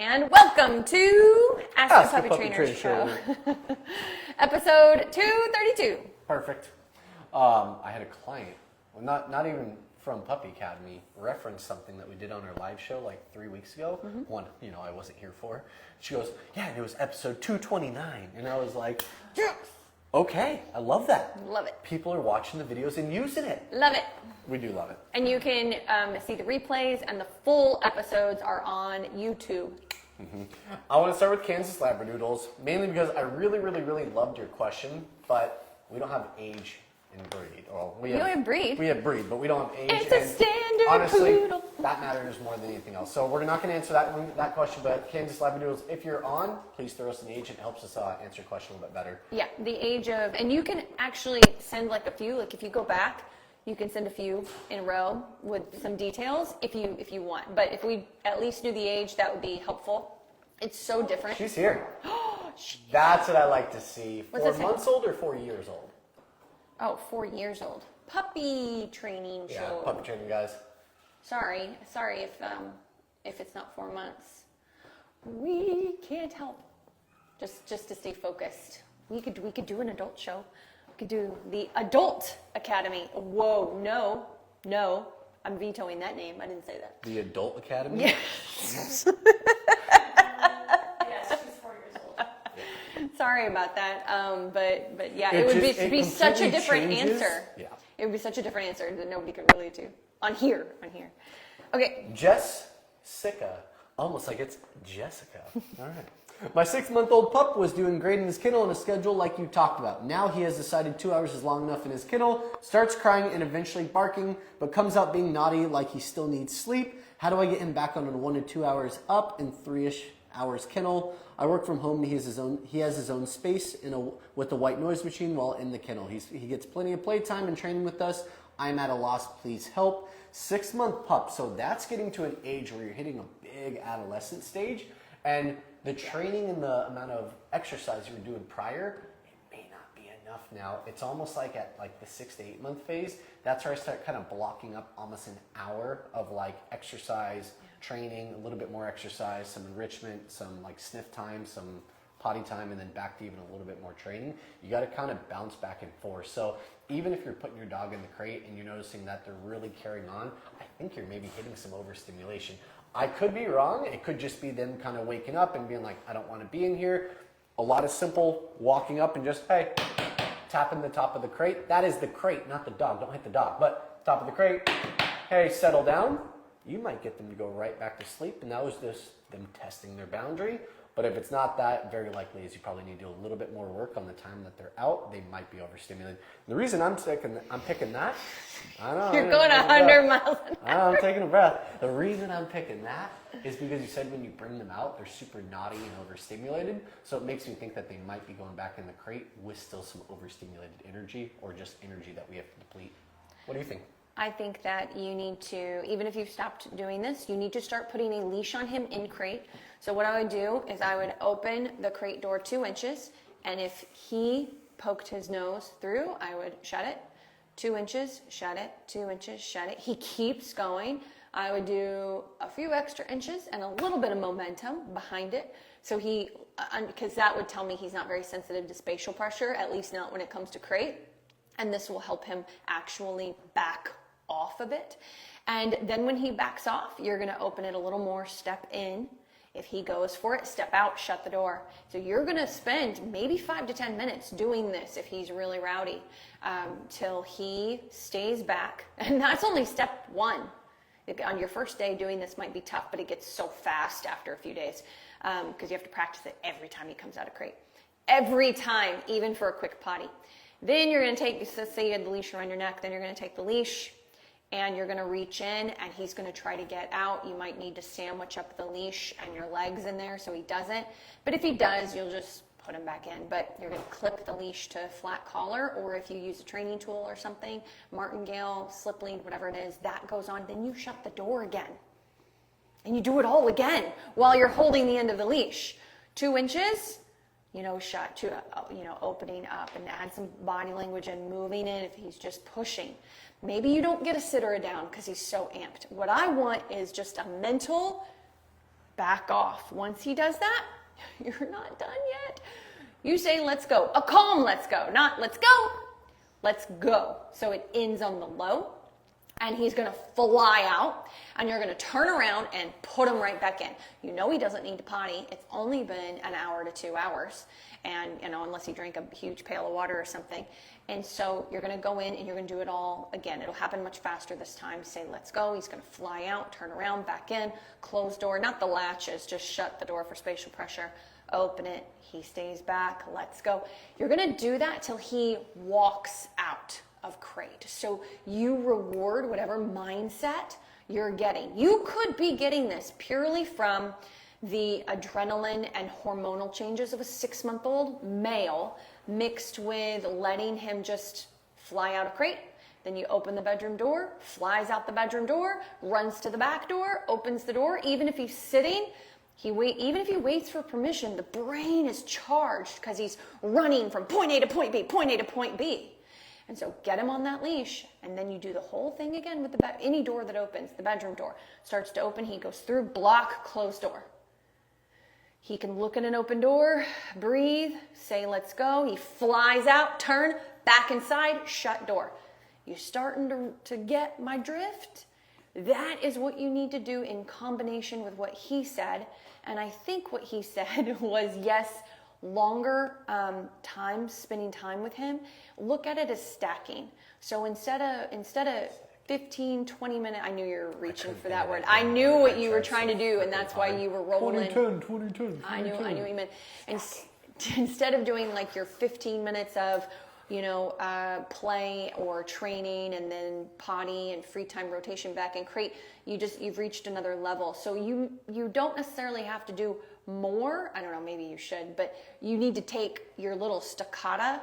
and welcome to Ask the Puppy Trainer Show. Episode 232. Perfect. I had a client, well, not even from Puppy Academy, reference something that we did on our live show like 3 weeks ago. One, I wasn't here for. She goes, yeah, it was episode 229. And I was like, yes. Okay, I love that. Love it. People are watching the videos and using it. Love it. We do love it. And you can see the replays, and the full episodes are on YouTube. I want to start with Kansas Labradoodles, mainly because I really loved your question, but we don't have age in breed. Well, we have breed. We have breed, but we don't have age. It's a standard honestly, poodle. That matters more than anything else. So we're not going to answer that question, but Kansas Labradoodles, if you're on, please throw us an age. It helps us answer your question a little bit better. Yeah, the age of, and you can actually send like a few, like if you go back, you can send a few in a row with some details if you want. But if we at least knew the age, that would be helpful. It's so different. She's here. That's what I like to see. What's 4 months old or 4 years old? Oh, 4 years old. Puppy training show. Yeah, puppy training, guys. Sorry if it's not 4 months. We can't help. Just to stay focused. We could do an adult show. We could do the Adult Academy. Whoa, no. I'm vetoing that name. I didn't say that. The Adult Academy? Yes. Yes, she's 4 years old. Sorry about that. But yeah, it would be such a different answer. Yeah. It would be such a different answer that nobody could relate to. On here. Okay. Jessica. Almost like it's Jessica. All right. My 6-month-old pup was doing great in his kennel on a schedule like you talked about. Now he has decided 2 hours is long enough in his kennel, starts crying and eventually barking, but comes out being naughty like he still needs sleep. How do I get him back on a 1 to 2 hours up in 3-ish hours kennel? I work from home. He has his own space with the white noise machine while in the kennel. He gets plenty of playtime and training with us. I'm at a loss. Please help. 6-month pup. So that's getting to an age where you're hitting a big adolescent stage, and the training and the amount of exercise you were doing prior, it may not be enough now. It's almost like at like the 6 to 8 month phase. That's where I start kind of blocking up almost an hour of like exercise, training, a little bit more exercise, some enrichment, some like sniff time, some potty time, and then back to even a little bit more training. You got to kind of bounce back and forth. So even if you're putting your dog in the crate and you're noticing that they're really carrying on, I think you're maybe hitting some overstimulation. I could be wrong. It could just be them kind of waking up and being like, I don't want to be in here. A lot of simple walking up and just, hey, tapping the top of the crate. That is the crate, not the dog. Don't hit the dog, but top of the crate. Hey, settle down. You might get them to go right back to sleep, and that was just them testing their boundary. But if it's not that, very likely is you probably need to do a little bit more work on the time that they're out. They might be overstimulated. The reason I'm picking that, I know. You're going 100 miles an hour. I'm taking a breath. The reason I'm picking that is because you said when you bring them out, they're super naughty and overstimulated. So it makes me think that they might be going back in the crate with still some overstimulated energy, or just energy that we have to deplete. What do you think? I think that you need to, even if you've stopped doing this, you need to start putting a leash on him in crate. So what I would do is I would open the crate door 2 inches, and if he poked his nose through, I would shut it. 2 inches, shut it. 2 inches, shut it. He keeps going. I would do a few extra inches and a little bit of momentum behind it. So because that would tell me he's not very sensitive to spatial pressure, at least not when it comes to crate. And this will help him actually back off a bit. And then when he backs off, you're going to open it a little more, step in. If he goes for it, step out, shut the door. So you're going to spend maybe 5 to 10 minutes doing this if he's really rowdy, till he stays back. And that's only step 1. On your first day doing this might be tough, but it gets so fast after a few days, because you have to practice it every time he comes out of crate. Every time, even for a quick potty. Then you're going to take, say you had the leash around your neck, then you're going to take the leash and you're going to reach in, and he's going to try to get out. You might need to sandwich up the leash and your legs in there so he doesn't. But if he does, you'll just put him back in. But you're going to clip the leash to a flat collar, or if you use a training tool or something, martingale, slip lead, whatever it is, that goes on. Then you shut the door again. And you do it all again while you're holding the end of the leash. 2 inches, shut to, opening up, and add some body language and moving in if he's just pushing. Maybe you don't get a sit or a down because he's so amped. What I want is just a mental back off. Once he does that, you're not done yet. You say, let's go. A calm let's go, not let's go. Let's go. So it ends on the low, and he's going to fly out, and you're going to turn around and put him right back in. You know he doesn't need to potty. It's only been an hour to 2 hours, and unless he drank a huge pail of water or something. And so you're going to go in and you're going to do it all again. It'll happen much faster this time. Say, let's go. He's going to fly out, turn around, back in, close door, not the latches, just shut the door for spatial pressure. Open it. He stays back. Let's go. You're going to do that till he walks out of crate. So you reward whatever mindset you're getting. You could be getting this purely from the adrenaline and hormonal changes of a 6-month-old male mixed with letting him just fly out of crate. Then you open the bedroom door, flies out the bedroom door, runs to the back door, opens the door. Even if he's sitting, even if he waits for permission, the brain is charged because he's running from point A to point B, point A to point B. And so get him on that leash, and then you do the whole thing again with any door that opens. The bedroom door starts to open, he goes through, block, close door. He can look at an open door, breathe, say let's go. He flies out, turn, back inside, shut door. You starting to get my drift? That is what you need to do in combination with what he said. And I think what he said was, yes, longer spending time with him. Look at it as stacking. So instead of 15, 20 minutes, I knew you were reaching for that word. I knew what you were trying to do, and that's why you were rolling. 2010. I knew what you meant. And instead of doing like your 15 minutes of, play or training and then potty and free time rotation back and crate, you've reached another level. So you don't necessarily have to do more. I don't know, maybe you should, but you need to take your little staccata,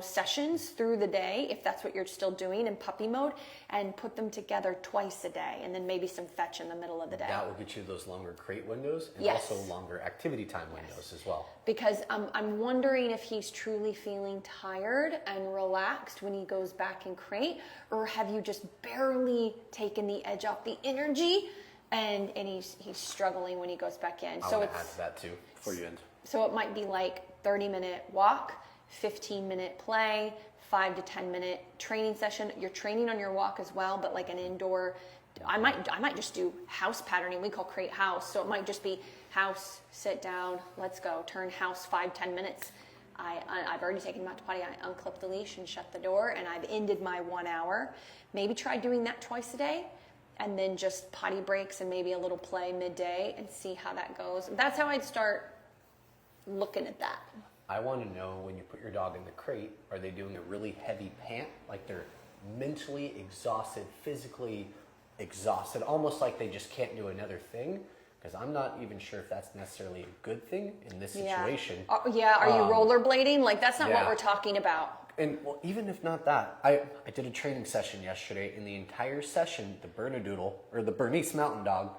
sessions through the day, if that's what you're still doing in puppy mode, and put them together twice a day, and then maybe some fetch in the middle of the day. That will get you those longer crate windows and Yes. also longer activity time windows as well. Because I'm wondering if he's truly feeling tired and relaxed when he goes back in crate, or have you just barely taken the edge off the energy, and he's struggling when he goes back in. I want to add to that too before you end. So it might be like 30-minute walk, 15-minute play, 5 to 10-minute training session. You're training on your walk as well, but like an indoor. I might just do house patterning. We call crate house. So it might just be house, sit down, let's go, turn house 5-10 minutes. I've already taken him out to potty. I unclip the leash and shut the door, and I've ended my 1 hour. Maybe try doing that twice a day, and then just potty breaks and maybe a little play midday and see how that goes. That's how I'd start looking at that. I want to know, when you put your dog in the crate, are they doing a really heavy pant? Like they're mentally exhausted, physically exhausted, almost like they just can't do another thing? Because I'm not even sure if that's necessarily a good thing in this situation. Are you rollerblading? Like, that's not what yeah. we're talking about. And well, even if not that, I did a training session yesterday, and the entire session, the Bernedoodle, or the Bernese Mountain Dog,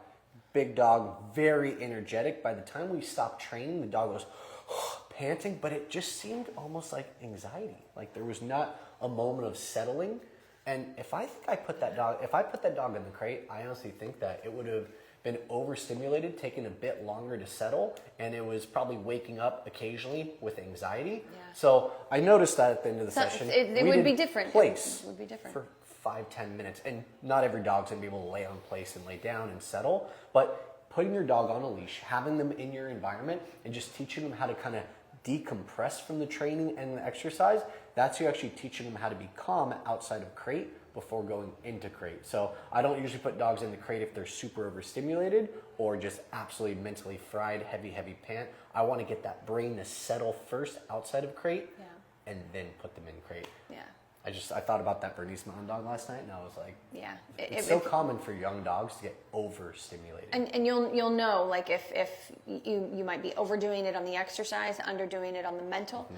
big dog, very energetic. By the time we stopped training, the dog was panting, but it just seemed almost like anxiety. Like there was not a moment of settling. And if I put that dog in the crate, I honestly think that it would have been overstimulated, taking a bit longer to settle, and it was probably waking up occasionally with anxiety. Yeah. So I noticed that at the end of the session. It would be different. Place It would be different. for 5-10 minutes. And not every dog's gonna be able to lay on place and lay down and settle, but putting your dog on a leash, having them in your environment, and just teaching them how to kind of decompress from the training and the exercise, that's you actually teaching them how to be calm outside of crate before going into crate. So I don't usually put dogs in the crate if they're super overstimulated or just absolutely mentally fried, heavy pant. I want to get that brain to settle first outside of crate, and then put them in crate. Yeah. I thought about that Bernese Mountain Dog last night, and I was like, Yeah. it's so common for young dogs to get overstimulated. And you'll know, like, if you might be overdoing it on the exercise, underdoing it on the mental.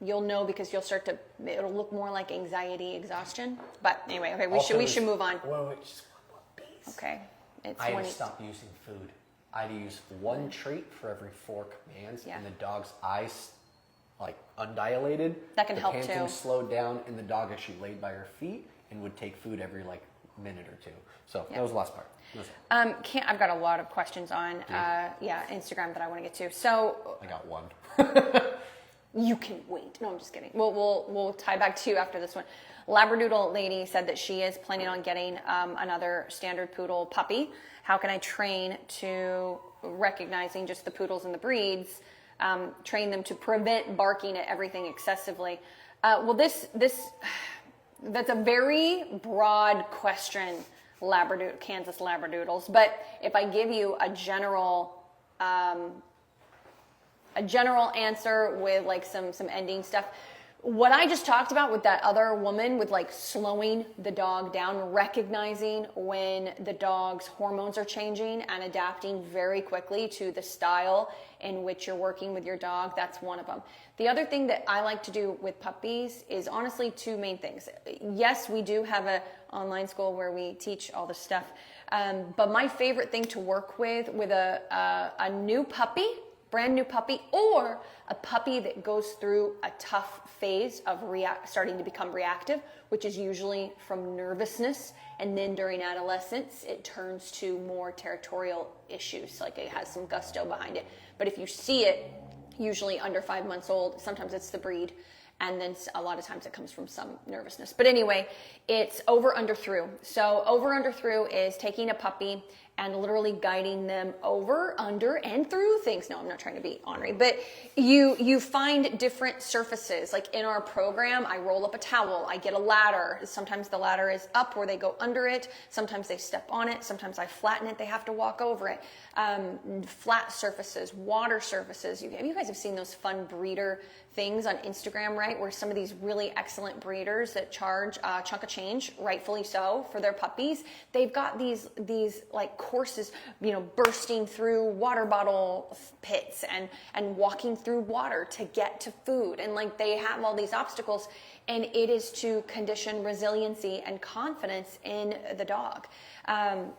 You'll know, because it'll look more like anxiety, exhaustion. But anyway, okay, we should move on. Wait, just one piece. Okay. I had to stop using food. I had to use one treat for every 4 commands, Yeah. and the dog's eyes like undilated. That can help the too. panting slowed down, and the dog actually laid by her feet and would take food every like minute or two. So that was the last part. I've got a lot of questions on Instagram that I want to get to. So I got one. you can wait. No, I'm just kidding. We'll tie back to you after this one. Labradoodle lady said that she is planning on getting another standard poodle puppy. How can I train to recognizing just the poodles and the breeds, train them to prevent barking at everything excessively? That's a very broad question, Kansas Labradoodles. But if I give you a general answer with like some ending stuff, what I just talked about with that other woman with like slowing the dog down, recognizing when the dog's hormones are changing and adapting very quickly to the style in which you're working with your dog, that's one of them. The other thing that I like to do with puppies is honestly two main things. Yes, we do have an online school where we teach all this stuff, but my favorite thing to work with a new puppy, brand new puppy, or a puppy that goes through a tough phase of starting to become reactive, which is usually from nervousness, and then during adolescence it turns to more territorial issues, like it has some gusto behind it. But if you see it, usually under 5 months old, sometimes it's the breed, and then a lot of times it comes from some nervousness. But anyway, it's over, under, through. So over, under, through is taking a puppy and literally guiding them over, under, and through things. No, I'm not trying to be ornery, but you find different surfaces. Like in our program, I roll up a towel, I get a ladder. Sometimes the ladder is up where they go under it. Sometimes they step on it. Sometimes I flatten it, they have to walk over it. Flat surfaces, water surfaces. You guys have seen those fun breeder things on Instagram, right? Where some of these really excellent breeders that charge a chunk of change, rightfully so, for their puppies, they've got these like courses, bursting through water bottle pits and walking through water to get to food. And like they have all these obstacles, and it is to condition resiliency and confidence in the dog.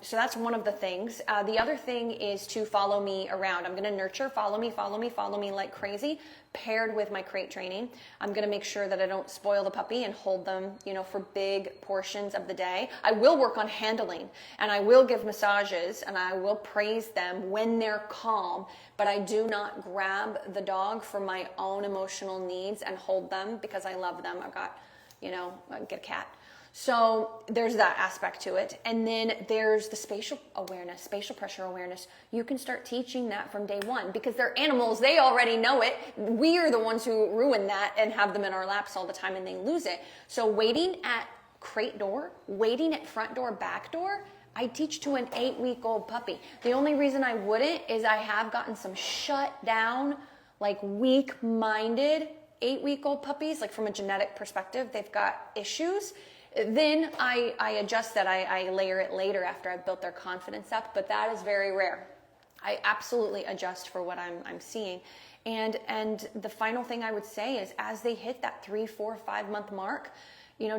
So that's one of the things. The other thing is to follow me around. I'm going to nurture, follow me like crazy, paired with my crate training. I'm going to make sure that I don't spoil the puppy and hold them, for big portions of the day. I will work on handling, and I will give massages, and I will praise them when they're calm, but I do not grab the dog for my own emotional needs and hold them because I love them. I've got, I get a cat. So there's that aspect to it. And then there's the spatial awareness, spatial pressure awareness. You can start teaching that from day one because they're animals. They already know it. We are the ones who ruin that and have them in our laps all the time and they lose it. So waiting at crate door, waiting at front door, back door, I teach to an 8-week-old puppy. The only reason I wouldn't is I have gotten some shut down, like weak-minded 8-week-old puppies, like from a genetic perspective, they've got issues. Then I adjust that. I layer it later after I've built their confidence up, but that is very rare. I absolutely adjust for what I'm seeing. And the final thing I would say is as they hit that 3, 4, 5 month mark,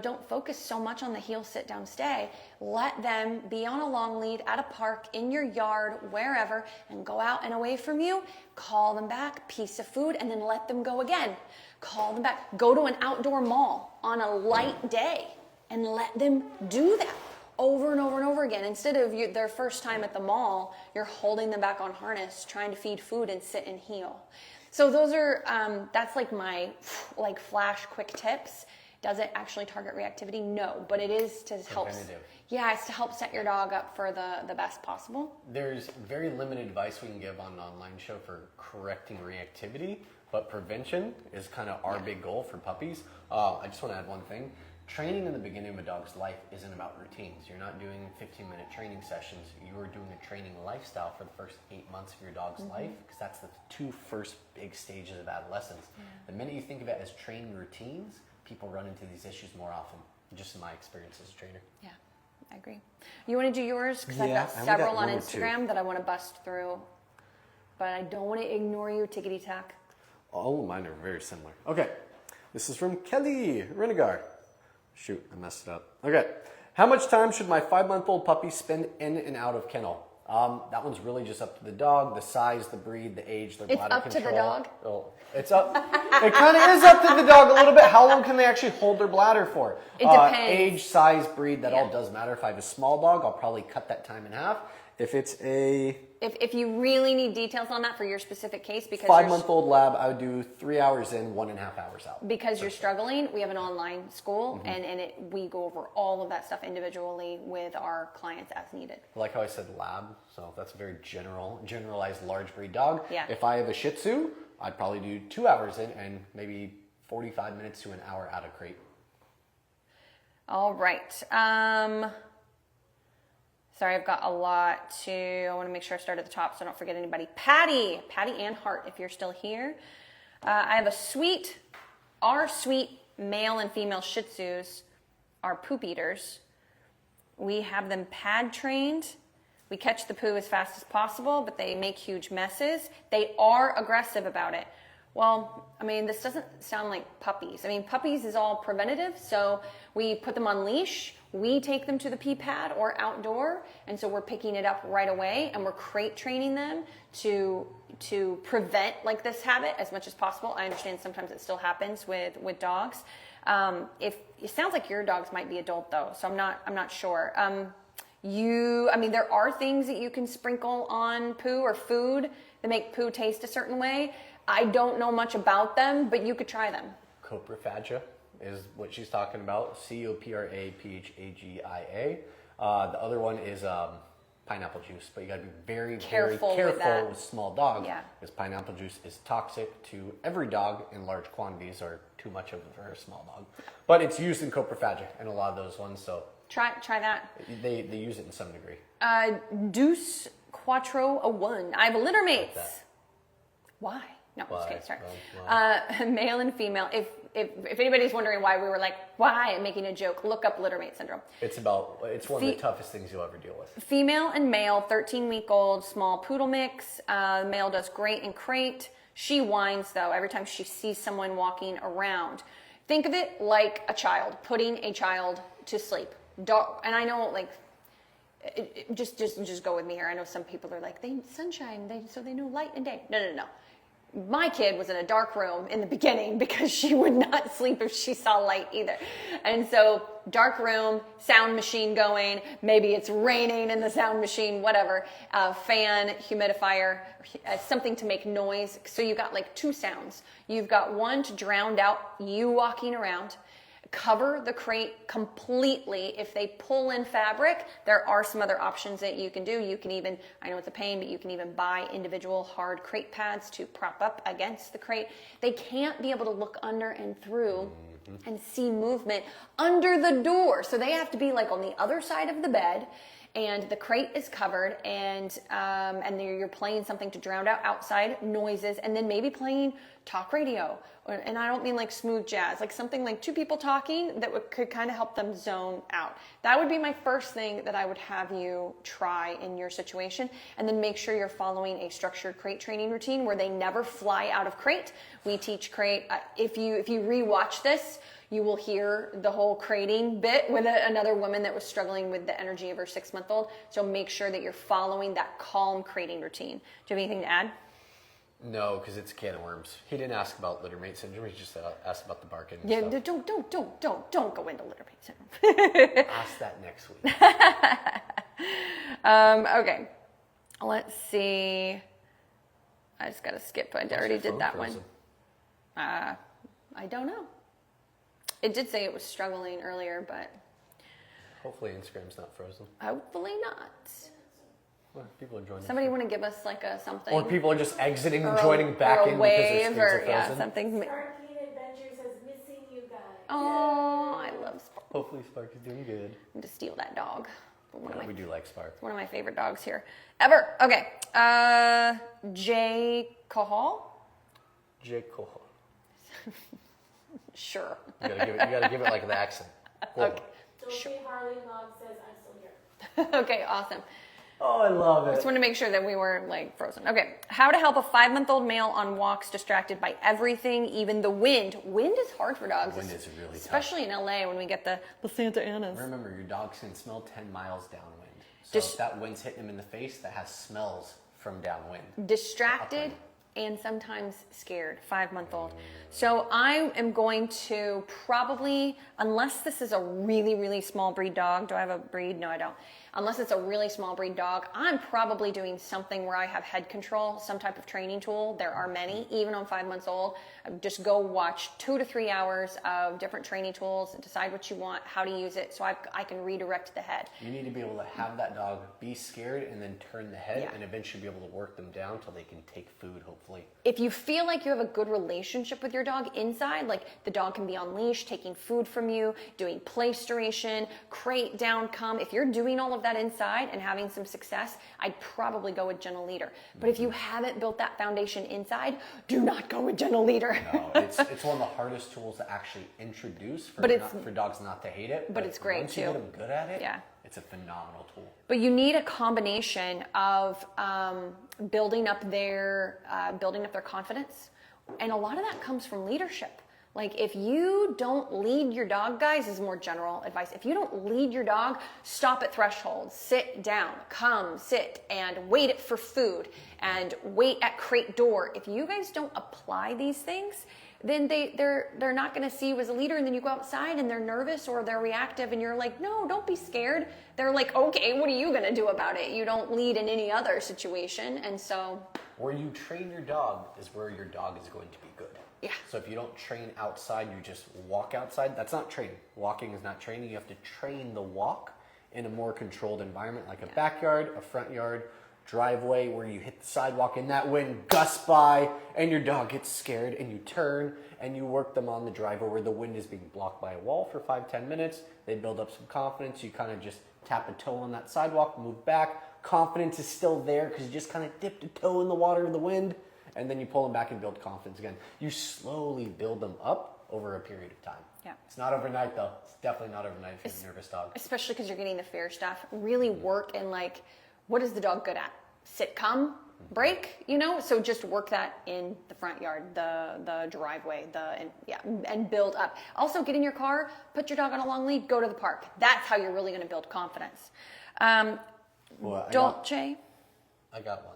don't focus so much on the heel, sit down, stay. Let them be on a long lead at a park, in your yard, wherever, and go out and away from you. Call them back, piece of food, and then let them go again. Call them back. Go to an outdoor mall on a light day and let them do that over and over and over again. Instead of their first time at the mall, you're holding them back on harness, trying to feed food and sit and heel. So those are, that's like my flash quick tips. Does it actually target reactivity? No, but it is to help. It's to help set your dog up for the best possible. There's very limited advice we can give on an online show for correcting reactivity, but prevention is kind of our big goal for puppies. I just want to add one thing. Training in the beginning of a dog's life isn't about routines. You're not doing 15-minute training sessions. You are doing a training lifestyle for the first 8 months of your dog's life, because that's the 2 first big stages of adolescence. The minute you think of it as training routines, people run into these issues more often, just in my experience as a trainer. Yeah, I agree. You want to do yours? Because I've got several on Instagram that I want to bust through, but I don't want to ignore you, tickety-tack. All of mine are very similar. Okay, this is from Kelly Renegard. Shoot, I messed it up. Okay. How much time should my 5-month-old puppy spend in and out of kennel? That one's really just up to the dog, the size, the breed, the age, their It's bladder up to control. the dog? Oh, it's up. It kind of is up to the dog a little bit. How long can they actually hold their bladder for? It depends. Age, size, breed, that all Yeah. does matter. If I have a small dog, I'll probably cut that time in half. If it's a If you really need details on that for your specific case, because 5-month-old lab, I would do 3 hours in, 1.5 hours out. because you're struggling, we have an online school, and we go over all of that stuff individually with our clients as needed. Like how I said lab, so that's a very generalized large breed dog. Yeah. If I have a Shih Tzu, I'd probably do 2 hours in and maybe 45 minutes to an hour out of crate. All right. Sorry, I've got a lot I want to make sure I start at the top so I don't forget anybody. Patty and Hart, if you're still here. I have our sweet male and female Shih Tzus are poop eaters. We have them pad trained. We catch the poo as fast as possible, but they make huge messes. They are aggressive about it. Well, I mean, this doesn't sound like puppies. I mean, puppies is all preventative, so we put them on leash, we take them to the pee pad or outdoor, and so we're picking it up right away, and we're crate training them to prevent like this habit as much as possible. I understand sometimes it still happens with dogs. If it sounds like your dogs might be adult though, so I'm not sure. I mean, there are things that you can sprinkle on poo or food that make poo taste a certain way. I don't know much about them, but you could try them. Coprophagia is what she's talking about. Copraphagia. The other one is pineapple juice, but you got to be very Careful very with careful that. with small dogs. Yeah. Because pineapple juice is toxic to every dog in large quantities, or too much of it for a small dog. But it's used in coprophagia in a lot of those ones, so Try that. they use it in some degree. Deuce Quattro a 1. I have a littermates. that. Why? No, Why? okay, sorry. Why? Male and female. If anybody's wondering why we were like, why, I'm making a joke, look up littermate syndrome. It's one of the toughest things you'll ever deal with. Female and male, 13-week-old, small poodle mix. Male does great in crate. She whines, though, every time she sees someone walking around. Think of it like a child, putting a child to sleep. Dog, and I know, like, just go with me here. I know some people are like, sunshine, so they know light and day. No. My kid was in a dark room in the beginning because she would not sleep if she saw light either. And so dark room, sound machine going, maybe it's raining in the sound machine, whatever, fan, humidifier, something to make noise. So you've got like 2 sounds. You've got one to drown out you walking around. Cover the crate completely. If they pull in fabric, there are some other options that you can do. You can even, I know it's a pain, but you can even buy individual hard crate pads to prop up against the crate. They can't be able to look under and through and see movement under the door. So they have to be like on the other side of the bed, and the crate is covered, and you're playing something to drown out outside noises, and then maybe playing talk radio. And I don't mean like smooth jazz, like something like 2 people talking that could kind of help them zone out. That would be my first thing that I would have you try in your situation. And then make sure you're following a structured crate training routine where they never fly out of crate. We teach crate. If you rewatch this, you will hear the whole crating bit with another woman that was struggling with the energy of her 6-month-old. So make sure that you're following that calm crating routine. Do you have anything to add? No, because it's a can of worms. He didn't ask about littermate syndrome. He just asked about the barking. And Yeah, stuff. don't go into littermate syndrome. Ask that next week. Okay, let's see. I just got to skip. I already did that one. I don't know. It did say it was struggling earlier, but Hopefully Instagram's not frozen. hopefully not. Well, people are joining. Somebody want to give us like a something? Or people are just exiting and Or joining back in because their wave, screens or are frozen. yeah, something. Sparky Adventures says missing you guys. Oh, I love Spark. Hopefully Sparky's doing good. I'm going to steal that dog. We do like Spark. One of my favorite dogs here ever. Okay, Jay Cahal. Jake Coho. Sure. You gotta give it like the accent. Cool. Okay. Dulce Harley Mog says I'm still here. Okay, awesome. Oh, I love it. Just want to make sure that we weren't like frozen. Okay, how to help a 5-month-old male on walks distracted by everything, even the wind. Wind is hard for dogs. Wind is really tough. Especially in LA when we get the Santa Anas. Remember, your dogs can smell 10 miles downwind. So if that wind's hitting him in the face, that has smells from downwind. Distracted and sometimes scared, 5-month-old. So I am going to probably, unless this is a really, really small breed dog, do I have a breed? No, I don't. Unless it's a really small breed dog, I'm probably doing something where I have head control, some type of training tool. There are many, even on 5 months old. Just go watch 2 to 3 hours of different training tools, decide what you want, how to use it, so I can redirect the head. You need to be able to have that dog be scared and then turn the head and eventually be able to work them down till they can take food, hopefully. If you feel like you have a good relationship with your dog inside, like the dog can be on leash, taking food from you, doing place duration, crate down, come. If you're doing all of that inside and having some success, I'd probably go with gentle leader. But if you haven't built that foundation inside, do not go with gentle leader. No, it's one of the hardest tools to actually introduce for dogs not to hate it. But it's great once too. you get them good at it, Yeah. it's a phenomenal tool. But you need a combination of building up their confidence, and a lot of that comes from leadership. Like if you don't lead your dog, guys, is more general advice. If you don't lead your dog, stop at thresholds, sit down, come, sit, and wait it for food, and wait at crate door. If you guys don't apply these things, then they're not going to see you as a leader, and then you go outside and they're nervous or they're reactive, and you're like, no, don't be scared. They're like, okay, what are you going to do about it? You don't lead in any other situation, and so. Where you train your dog is where your dog is going to be good. Yeah. So if you don't train outside, you just walk outside, that's not training. Walking is not training. You have to train the walk in a more controlled environment, like a backyard, a front yard, driveway, where you hit the sidewalk and that wind gusts by and your dog gets scared, and you turn and you work them on the driveway where the wind is being blocked by a wall for 5-10 minutes. They build up some confidence. You kind of just tap a toe on that sidewalk, move back. Confidence is still there because you just kind of dipped a toe in the water of the wind. And then you pull them back and build confidence again. You slowly build them up over a period of time. Yeah. It's not overnight though. It's definitely not overnight if you're a nervous dog. Especially because you're getting the fair stuff. Really work in like, what is the dog good at? Sit, come, break, So just work that in the front yard, the driveway, and build up. Also get in your car, put your dog on a long lead, go to the park. That's how you're really going to build confidence. Dolce. I got one.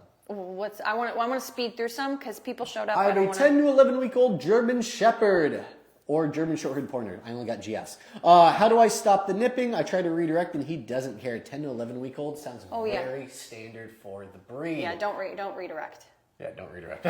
I want to speed through some because people showed up. I have a 10 to 11 week old German Shepherd or German Short-Haired Pointer. I only got GS. How do I stop the nipping? I try to redirect and he doesn't care. 10 to 11 week old sounds very standard for the breed. Yeah, don't redirect. Yeah, don't redirect.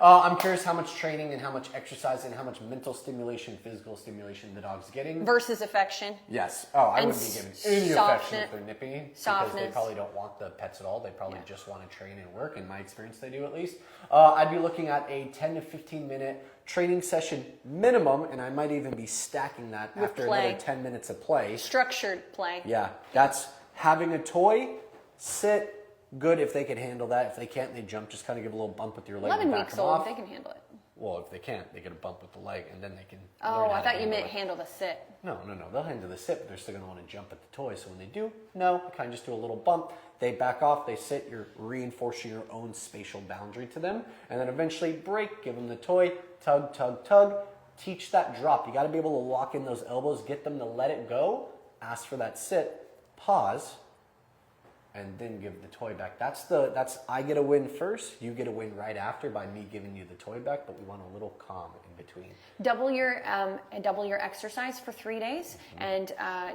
I'm curious how much training and how much exercise and how much mental stimulation, physical stimulation the dog's getting. Versus affection. Yes. Oh, I wouldn't be giving any affection if they're nipping. Because they probably don't want the pets at all. They probably just want to train and work. In my experience, they do at least. I'd be looking at a 10 to 15 minute training session minimum, and I might even be stacking that with after play. another 10 minutes of play. Structured play. Yeah, that's having a toy, sit. Good if they can handle that. If they can't, they jump. Just kind of give a little bump with your leg. 11 and back weeks them old, off. they can handle it. Well, if they can't, they get a bump with the leg, and then they can. Oh, learn how I to thought you meant it. handle the sit. No. They'll handle the sit, but they're still going to want to jump at the toy. So when they do, kind of just do a little bump. They back off. They sit. You're reinforcing your own spatial boundary to them, and then eventually break. Give them the toy. Tug, tug, tug. Teach that drop. You got to be able to lock in those elbows. Get them to let it go. Ask for that sit. Pause. And then give the toy back. That's I get a win first, you get a win right after by me giving you the toy back, but we want a little calm in between. Double your exercise for 3 days, and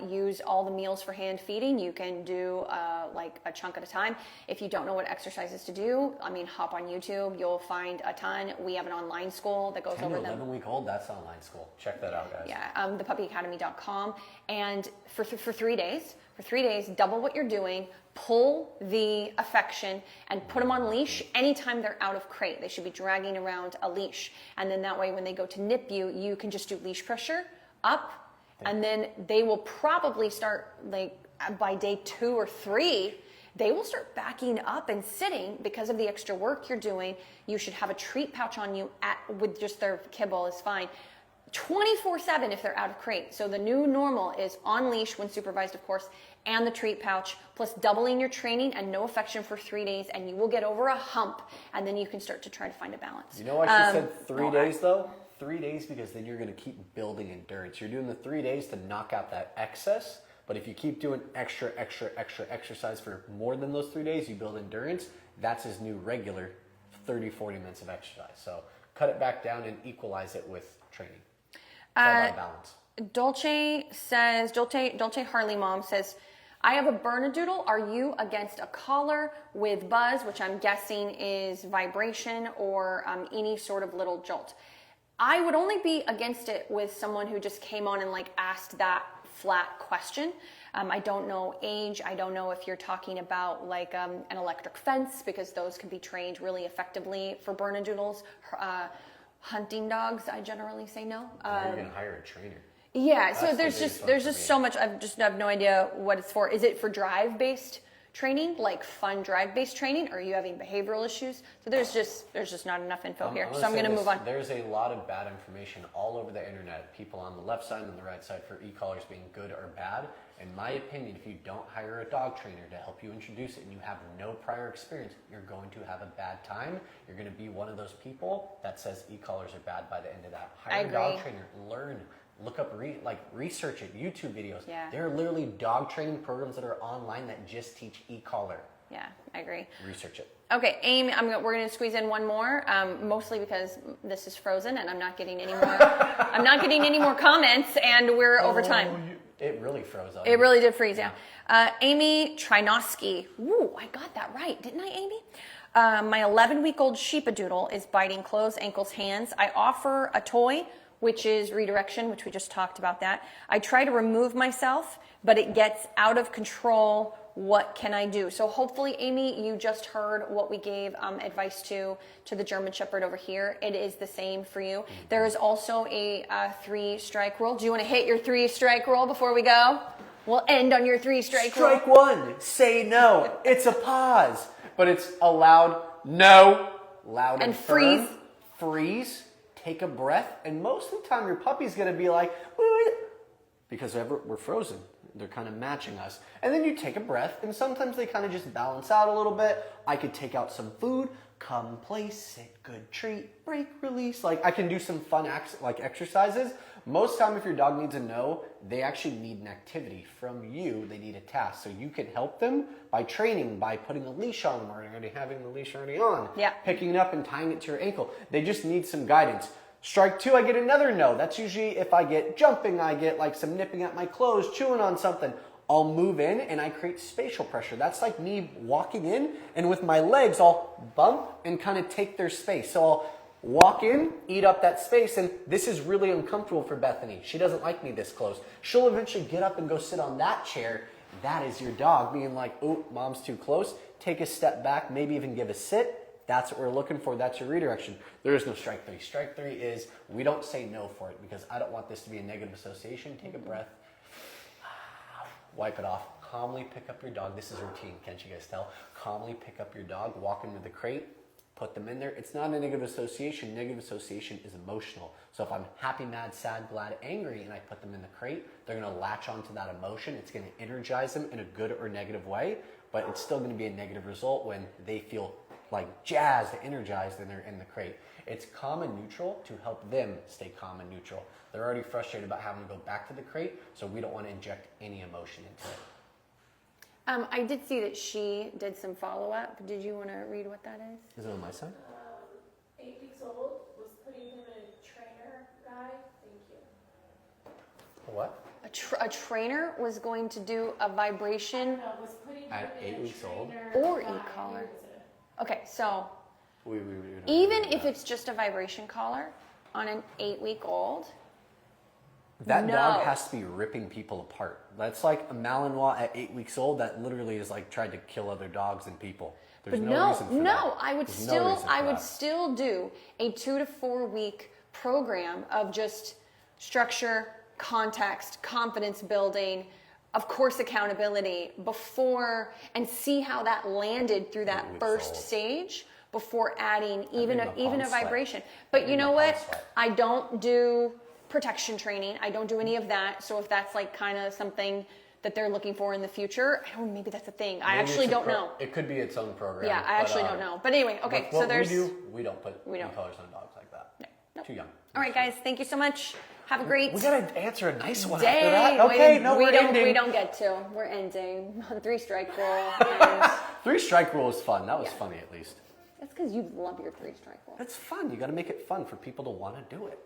use all the meals for hand feeding. You can do like a chunk at a time. If you don't know what exercises to do, hop on YouTube. You'll find a ton. We have an online school that goes 10 over to them. 11 week old, that's online school. Check that out, guys. Yeah, thepuppyacademy.com. And for 3 days, double what you're doing. Pull the affection and put them on leash anytime they're out of crate. They should be dragging around a leash. And then that way when they go to nip you, you can just do leash pressure up. And then they will probably start, like by day 2 or 3, they will start backing up and sitting because of the extra work you're doing. You should have a treat pouch on you with just their kibble is fine. 24/7 if they're out of crate. So the new normal is on leash when supervised, of course, and the treat pouch, plus doubling your training and no affection for 3 days, and you will get over a hump, and then you can start to try to find a balance. You know why she said 3 days though? 3 days because then you're going to keep building endurance. You're doing the 3 days to knock out that excess, But if you keep doing extra exercise for more than those 3 days, you build endurance. That's his new regular 30, 40 minutes of exercise. So cut it back down and equalize it with training. It's all about balance. Dolce Harley Mom says, I have a Bernedoodle. Are you against a collar with buzz, which I'm guessing is vibration or any sort of little jolt? I would only be against it with someone who just came on and like asked that flat question. I don't know age. I don't know if you're talking about like an electric fence, because those can be trained really effectively for Bernedoodles. Hunting dogs, I generally say no. You're gonna hire a trainer. Yeah, so there's just so much. I have no idea what it's for. Is it for drive-based training, like fun drive-based training, or are you having behavioral issues? So there's just not enough info here. So I'm going to move on. There's a lot of bad information all over the internet. People on the left side and the right side for e-collars being good or bad. In my opinion, if you don't hire a dog trainer to help you introduce it and you have no prior experience, you're going to have a bad time. You're going to be one of those people that says e-collars are bad by the end of that. Hire a dog trainer, learn. Look up, research it, YouTube videos. Yeah. There are literally dog training programs that are online that just teach e-collar. Yeah, I agree. Research it. Okay, Amy, we're going to squeeze in one more, mostly because this is frozen and I'm not getting any more. I'm not getting any more comments, and we're over time. It really froze on It you. really did freeze, yeah. Amy Trinoski. Ooh, I got that right, didn't I, Amy? My 11-week-old Sheepadoodle is biting clothes, ankles, hands. I offer a toy, which is redirection, which we just talked about that. I try to remove myself, but it gets out of control. What can I do? So hopefully, Amy, you just heard what we gave advice to the German Shepherd over here. It is the same for you. There is also a 3-strike rule. Do you want to hit your 3-strike rule before we go? We'll end on your 3-strike rule. Strike one, say no. It's a pause, but it's a loud no, loud and freeze. Firm. Freeze. Take a breath, and most of the time your puppy's going to be like, "Woo," because we're frozen. They're kind of matching us. And then you take a breath, and sometimes they kind of just balance out a little bit. I could take out some food, come, place, sit, good treat, break, release. Like I can do some fun exercises. Most time if your dog needs a no, they actually need an activity from you. They need a task. So you can help them by training, by putting a leash on them, or already having the leash already on. Yeah. Picking it up and tying it to your ankle. They just need some guidance. Strike two, I get another no. That's usually if I get jumping, I get like some nipping at my clothes, chewing on something. I'll move in and I create spatial pressure. That's like me walking in, and with my legs, I'll bump and kind of take their space. So I'll walk in, eat up that space, and this is really uncomfortable for Bethany. She doesn't like me this close. She'll eventually get up and go sit on that chair. That is your dog being like, oh, mom's too close. Take a step back, maybe even give a sit. That's what we're looking for. That's your redirection. There is no strike three. Strike three is we don't say no for it because I don't want this to be a negative association. Take a breath. Wipe it off. Calmly pick up your dog. This is routine. Can't you guys tell? Calmly pick up your dog. Walk into the crate. Put them in there. It's not a negative association. Negative association is emotional. So if I'm happy, mad, sad, glad, angry, and I put them in the crate, they're going to latch onto that emotion. It's going to energize them in a good or negative way, but it's still going to be a negative result when they feel like jazzed, energized, and they're in the crate. It's calm and neutral to help them stay calm and neutral. They're already frustrated about having to go back to the crate, so we don't want to inject any emotion into it. I did see that she did some follow-up. Did you want to read what that is? Is it on my side? 8 weeks old, was putting him in a trainer guide. Thank you. What? A trainer was going to do a vibration No, was putting him At in 8 a weeks old? trainer or guide. e-collar. Who is it? Okay, so We don't even do if that. it's just a vibration collar on an 8-week-old, That no. dog has to be ripping people apart. That's like a Malinois at 8 weeks old that literally is like tried to kill other dogs and people. There's but no reason for that. I would There's no reason for I would that. still do a 2 to 4 week program of just structure, context, confidence building, of course accountability before, and see how that landed through that 8 weeks first old. stage before adding even made a my palms sweat. vibration. But That you made know my what? palms sweat. I don't do protection training. I don't do any of that. So if that's like kind of something that they're looking for in the future, I don't know, maybe that's a thing. I Maybe actually it's a don't know. It could be its own program. Yeah, I actually don't know. But anyway, okay, What so there's... we don't put we don't. colors on dogs like that. Too young. All right, guys, thank you so much. Have a great We gotta answer a nice one day. after that. Okay, no, we're ending. We don't get to. We're ending on 3 strike rule. And 3 strike rule is fun. That was funny, at least. that's because you love your 3 strike rule. That's fun. You got to make it fun for people to want to do it.